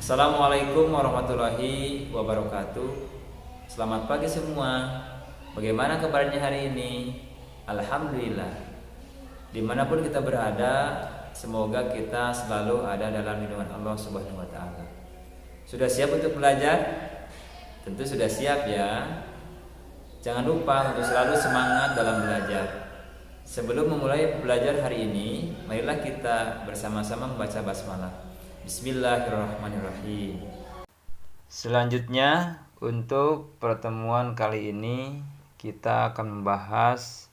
Assalamualaikum warahmatullahi wabarakatuh. Selamat pagi semua. Bagaimana kabarnya hari ini? Alhamdulillah. Dimanapun kita berada, semoga kita selalu ada dalam lindungan Allah Subhanahu wa Ta'ala. Sudah siap untuk belajar? Tentu sudah siap ya. Jangan lupa untuk selalu semangat dalam belajar. Sebelum memulai belajar hari ini, marilah kita bersama-sama membaca basmalah. Bismillahirrahmanirrahim. Selanjutnya, untuk pertemuan kali ini kita akan membahas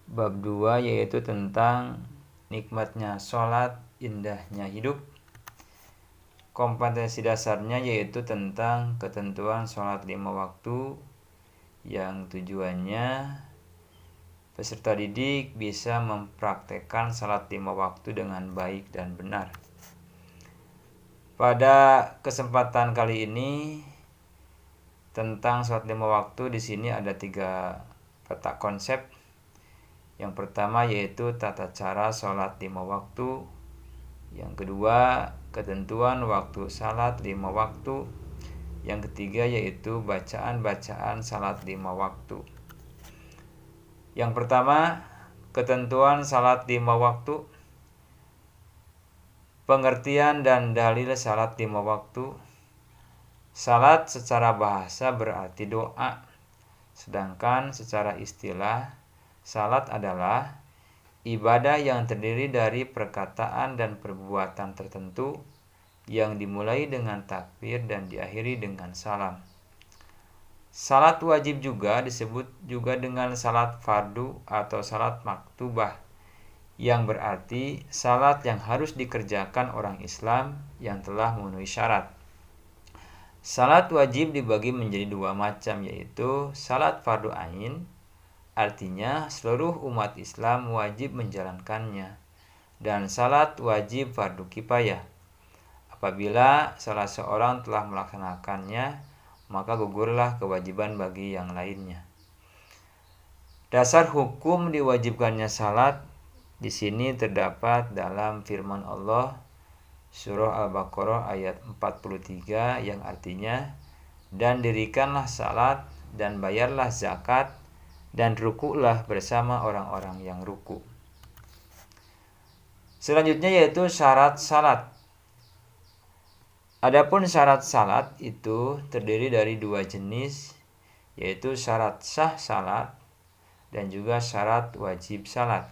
bab 2, yaitu tentang nikmatnya sholat, indahnya hidup. Kompetensi dasarnya yaitu tentang ketentuan sholat 5 waktu, yang tujuannya peserta didik bisa mempraktekkan sholat 5 waktu dengan baik dan benar. Pada kesempatan kali ini tentang sholat 5 waktu, di sini ada 3 peta konsep. Yang pertama yaitu tata cara sholat 5 waktu. Yang kedua, ketentuan waktu sholat 5 waktu. Yang ketiga yaitu bacaan-bacaan sholat 5 waktu. Yang pertama, ketentuan sholat 5 waktu. Pengertian dan dalil salat 5 waktu. Salat secara bahasa berarti doa, sedangkan secara istilah salat adalah ibadah yang terdiri dari perkataan dan perbuatan tertentu yang dimulai dengan takbir dan diakhiri dengan salam. Salat wajib juga disebut juga dengan salat fardu atau salat maktubah, yang berarti salat yang harus dikerjakan orang Islam yang telah memenuhi syarat. Salat wajib dibagi menjadi 2 macam, yaitu salat fardu ain, artinya seluruh umat Islam wajib menjalankannya, dan salat wajib fardu kifayah. Apabila salah seorang telah melaksanakannya, maka gugurlah kewajiban bagi yang lainnya. Dasar hukum diwajibkannya salat di sini terdapat dalam firman Allah surah Al-Baqarah ayat 43, yang artinya, dan dirikanlah salat dan bayarlah zakat dan rukuklah bersama orang-orang yang ruku. Selanjutnya yaitu syarat salat. Adapun syarat salat itu terdiri dari 2 jenis, yaitu syarat sah salat dan juga syarat wajib salat.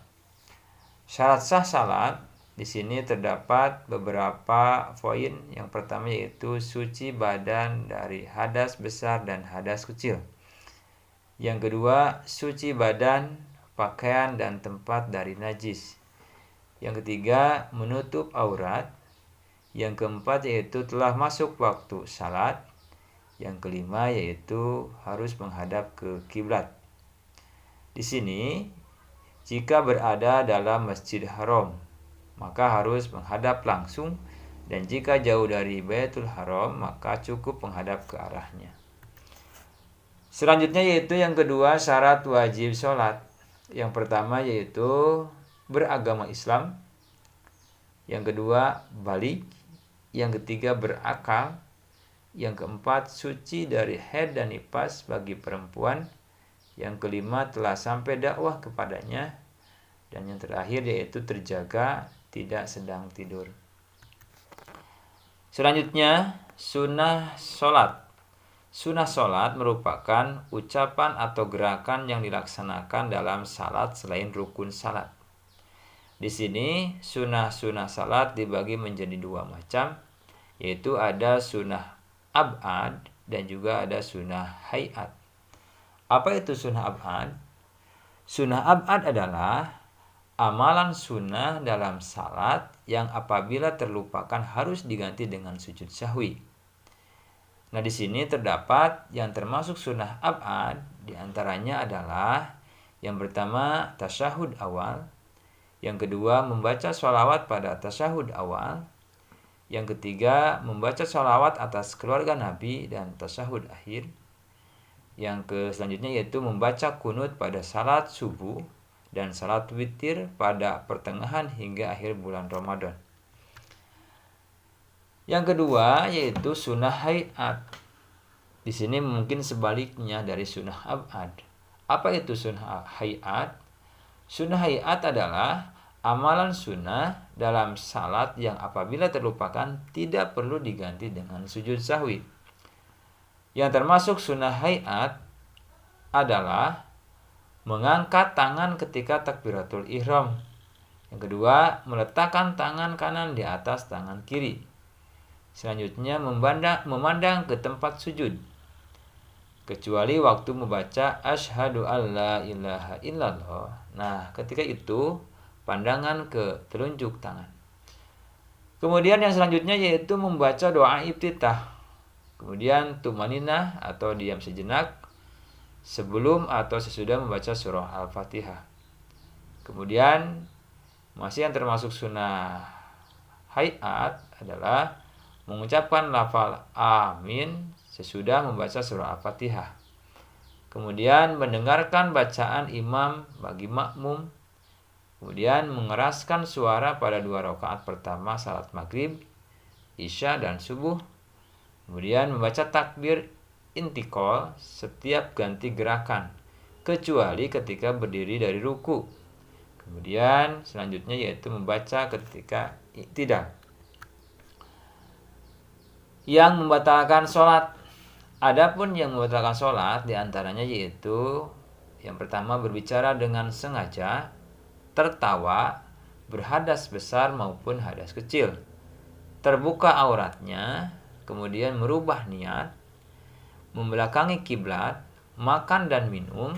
Syarat sah salat di sini terdapat beberapa poin. Yang pertama yaitu suci badan dari hadas besar dan hadas kecil. Yang kedua, suci badan, pakaian dan tempat dari najis. Yang ketiga, menutup aurat. Yang keempat yaitu telah masuk waktu salat. Yang kelima yaitu harus menghadap ke kiblat. Di sini, jika berada dalam Masjid Haram, maka harus menghadap langsung, dan jika jauh dari Baitul Haram, maka cukup menghadap ke arahnya. Selanjutnya yaitu yang kedua, syarat wajib sholat. Yang pertama yaitu beragama Islam. Yang kedua, balik. Yang ketiga, berakal. Yang keempat, suci dari haid dan nifas bagi perempuan. Yang kelima, telah sampai dakwah kepadanya. Dan yang terakhir yaitu terjaga tidak sedang tidur. Selanjutnya, sunnah sholat. Sunnah sholat merupakan ucapan atau gerakan yang dilaksanakan dalam salat selain rukun salat. Di sini, sunnah-sunnah salat dibagi menjadi 2 macam, yaitu ada sunnah ab'ad dan juga ada sunnah hayat. Apa itu sunnah ab'ad? Sunnah ab'ad adalah amalan sunnah dalam salat yang apabila terlupakan harus diganti dengan sujud sahwi. Nah, di sini terdapat yang termasuk sunnah ab'ad, diantaranya adalah yang pertama tasyahud awal, yang kedua membaca sholawat pada tasyahud awal, yang ketiga membaca sholawat atas keluarga Nabi dan tasyahud akhir, yang selanjutnya yaitu membaca kunut pada salat subuh dan salat witir pada pertengahan hingga akhir bulan Ramadan. Yang kedua yaitu sunnah hayat. Di sini mungkin sebaliknya dari sunnah abad. Apa itu sunnah hayat? Sunnah hayat adalah amalan sunnah dalam salat yang apabila terlupakan tidak perlu diganti dengan sujud sahwi. Yang termasuk sunnah hayat adalah mengangkat tangan ketika takbiratul ihram. Yang kedua, meletakkan tangan kanan di atas tangan kiri. Selanjutnya, memandang ke tempat sujud. Kecuali waktu membaca asyhadu alla ilaha illallah. Nah, ketika itu pandangan ke telunjuk tangan. Kemudian yang selanjutnya yaitu membaca doa iftitah. Kemudian tumaninah atau diam sejenak sebelum atau sesudah membaca surah Al-Fatihah. Kemudian masih yang termasuk sunnah hayat adalah mengucapkan lafal amin sesudah membaca surah Al-Fatihah. Kemudian mendengarkan bacaan imam bagi makmum. Kemudian mengeraskan suara pada 2 rakaat pertama salat maghrib, isya dan subuh. Kemudian membaca takbir intikal setiap ganti gerakan, kecuali ketika berdiri dari ruku. Kemudian selanjutnya yaitu membaca ketika iktidal. Yang membatalkan sholat. Adapun yang membatalkan sholat diantaranya yaitu yang pertama berbicara dengan sengaja, tertawa, berhadas besar maupun hadas kecil, terbuka auratnya, kemudian merubah niat, membelakangi kiblat, makan dan minum,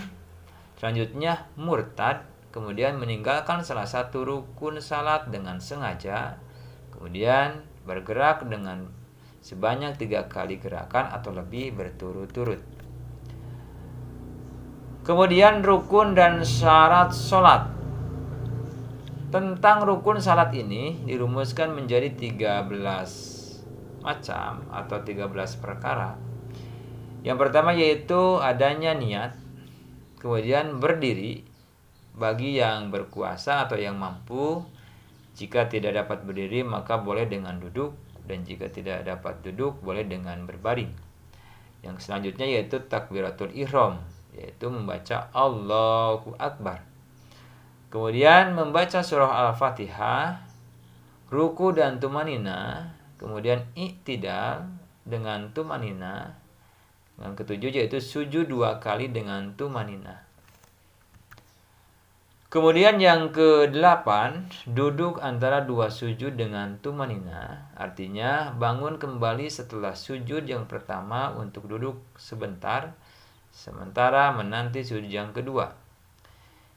selanjutnya murtad, kemudian meninggalkan salah satu rukun salat dengan sengaja, kemudian bergerak dengan sebanyak 3 kali gerakan atau lebih berturut-turut. Kemudian rukun dan syarat sholat. Tentang rukun salat ini dirumuskan menjadi 13 macam atau 13 perkara. Yang pertama yaitu adanya niat, kemudian berdiri bagi yang berkuasa atau yang mampu. Jika tidak dapat berdiri maka boleh dengan duduk, dan jika tidak dapat duduk boleh dengan berbaring. Yang selanjutnya yaitu takbiratul ihram, yaitu membaca Allahu Akbar. Kemudian membaca surah Al-Fatihah, ruku dan tumanina, kemudian iktidal dengan tumanina. Yang ketujuh yaitu sujud 2 kali dengan tumanina. Kemudian yang ke-8, duduk antara 2 sujud dengan tumanina. Artinya bangun kembali setelah sujud yang pertama untuk duduk sebentar, sementara menanti sujud yang kedua.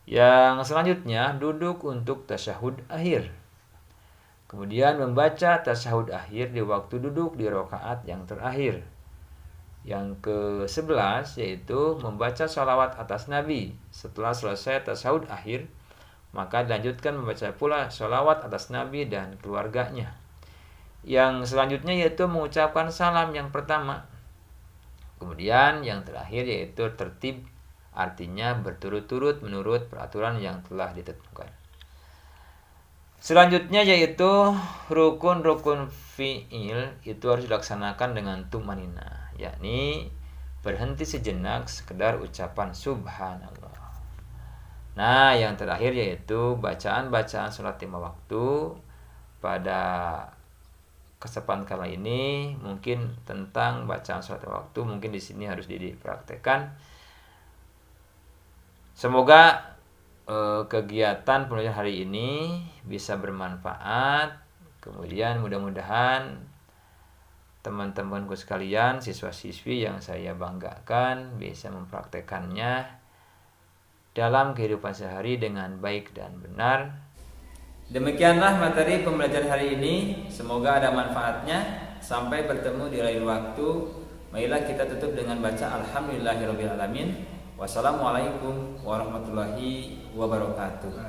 Yang selanjutnya duduk untuk tasyahud akhir. Kemudian membaca tasyahud akhir di waktu duduk di rakaat yang terakhir. Yang ke-11 yaitu membaca sholawat atas Nabi. Setelah selesai tasyahud akhir, maka dilanjutkan membaca pula sholawat atas Nabi dan keluarganya. Yang selanjutnya yaitu mengucapkan salam yang pertama. Kemudian yang terakhir yaitu tertib, artinya berturut-turut menurut peraturan yang telah ditentukan. Selanjutnya yaitu rukun-rukun fi'il itu harus dilaksanakan dengan tumanina, yakni berhenti sejenak sekedar ucapan subhanallah. Nah, yang terakhir yaitu bacaan-bacaan sholat 5 waktu. Pada kesempatan kali ini mungkin tentang bacaan sholat 5 waktu mungkin di sini harus dipraktekkan. Semoga kegiatan pembelajaran hari ini bisa bermanfaat. Kemudian mudah-mudahan teman-temanku sekalian, siswa-siswi yang saya banggakan bisa mempraktekannya dalam kehidupan sehari dengan baik dan benar. Demikianlah materi pembelajaran hari ini. Semoga ada manfaatnya. Sampai bertemu di lain waktu. Marilah kita tutup dengan baca Alhamdulillahirabbil alamin. Wassalamualaikum warahmatullahi wabarakatuh.